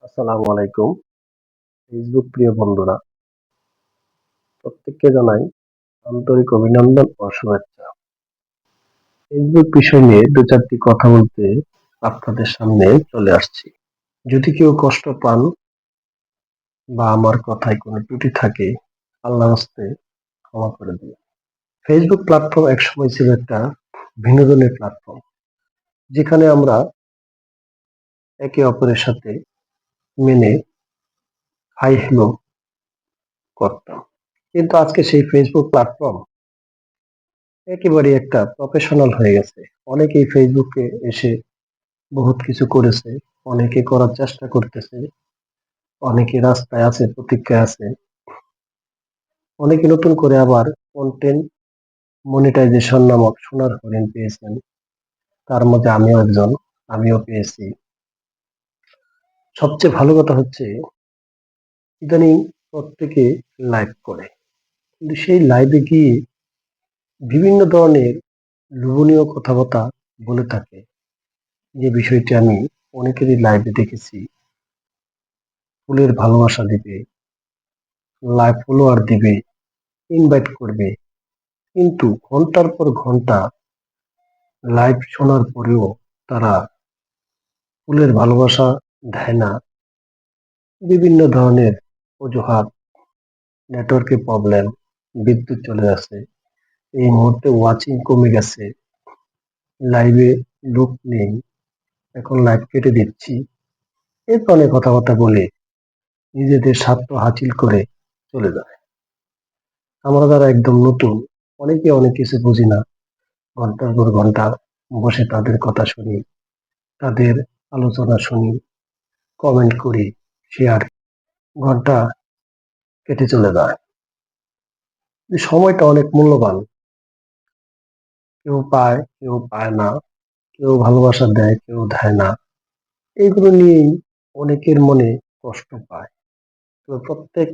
আসসালামু আলাইকুম। ফেসবুক প্রিয় বন্ধুরা, প্রত্যেককে জানাই আন্তরিক অভিনন্দন ও শুভেচ্ছা। ফেসবুক বিষয় নিয়ে ২-৪টি কথা বলতে আপনাদের সামনে চলে আসছি। যদি কেউ কষ্ট পান বা আমার কথায় কোনো ত্রুটি থাকে, আল্লাহর হস্তে ক্ষমা করে দিন। ফেসবুক প্ল্যাটফর্ম একসময় ছিল একটা বিনোদনের প্ল্যাটফর্ম, যেখানে আমরা একে অপরের সাথে মেনে হাই হ্যালো করতাম। কিন্তু আজকে সেই ফেসবুক প্ল্যাটফর্ম একেবারে একটা প্রফেশনাল হয়ে গেছে। অনেকেই ফেসবুকে এসে বহুত কিছু করেছে, অনেকে করার চেষ্টা করতেছে, অনেকে রাস্তায় আছে, প্রতীক্ষায় আছে, অনেকে নতুন করে আবার কন্টেন্ট মনিটাইজেশন নামক সোনার হরিণ পেয়েছেন। তার মধ্যে আমিও একজন, আমিও পেয়েছি। সবচেয়ে ভালো কথা হচ্ছে ইদানিং প্রত্যেকে লাইভ করে, কিন্তু সেই লাইভে গিয়ে বিভিন্ন ধরনের লোভনীয় কথাবার্তা বলে থাকে, যে বিষয়টি আমি অনেকেরই লাইভে দেখেছি। ফুলের ভালোবাসা দিবে, লাইভ ফলোয়ার দিবে, ইনভাইট করবে, কিন্তু ঘন্টার পর ঘন্টা লাইভ শোনার পরেও তারা ফুলের ভালোবাসা দেয় না। বিভিন্ন ধরনের অজুহাত, নেটওয়ার্কের প্রবলেম, বিদ্যুৎ চলে যাচ্ছে, এই মুহূর্তে ওয়াচিং কমে গেছে, লাইভে লোক নেই, এখন লাইভ কেটে দিচ্ছি, এই ধরনের কথাবার্তা বলে নিজেদের স্বার্থ হাসিল করে চলে যায়। আমরা যারা একদম নতুন, অনেকে অনেক কিছু বুঝি না, ঘন্টার পর ঘন্টা বসে তাদের কথা শুনি, তাদের আলোচনা শুনি, কমেন্ট করি, শেয়ার, ঘন্টা কেটে চলে যায়। এই সময়টা অনেক মূল্যবান। কেউ পায়, কেউ পায় না, কেউ ভালোবাসা দেয়, কেউ দেয় না। এইগুলো নিয়েই অনেকের মনে কষ্ট পায়। তবে প্রত্যেক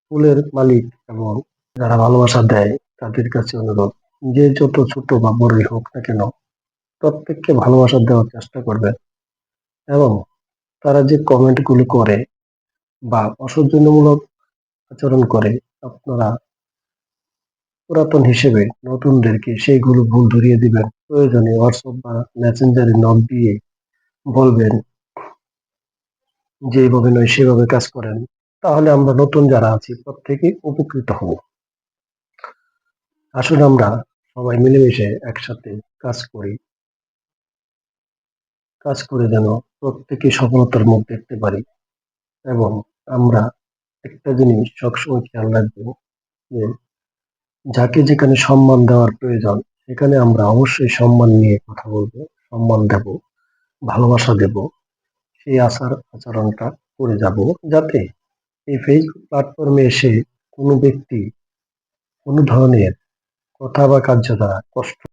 ফুলের মালিক এবং যারা ভালোবাসা দেয় তাদের কাছে অনুরোধ, যে যত ছোট বা বড়ই হোক না কেন, প্রত্যেককে ভালোবাসা দেওয়ার চেষ্টা করবেন। এবং তারা যে কমেন্ট গুলো করে বা অসৌজন্যমূলক আচরণ করে, আপনারা পুরাতন হিসেবে নতুনদেরকে সেইগুলো ভুল ধরিয়ে দিবেন। প্রয়োজনে হোয়াটসঅ্যাপ বা মেসেঞ্জারে নক দিয়ে বলবেন যে এইভাবে নয় সেভাবে কাজ করেন। তাহলে আমরা নতুন যারা আছি প্রত্যেকেই উপকৃত হব। আসলে আমরা সবাই মিলেমিশে একসাথে কাজ করি, কাজ করে যেন প্রত্যেকে সফলতার মুখ দেখতে পারি। এবং আমরা একটা জিনিস সবসময় খেয়াল রাখবো, যে যাকে যেখানে সম্মান দেওয়ার প্রয়োজন সেখানে আমরা অবশ্যই সম্মান নিয়ে কথা বলবো, সম্মান দেব, ভালোবাসা দেব, সেই আচরণটা করে যাব, যাতে এই ফেসবুক প্ল্যাটফর্মে এসে কোনো ব্যক্তি কোনো ধরনের কথা বা কার্য দ্বারা কষ্ট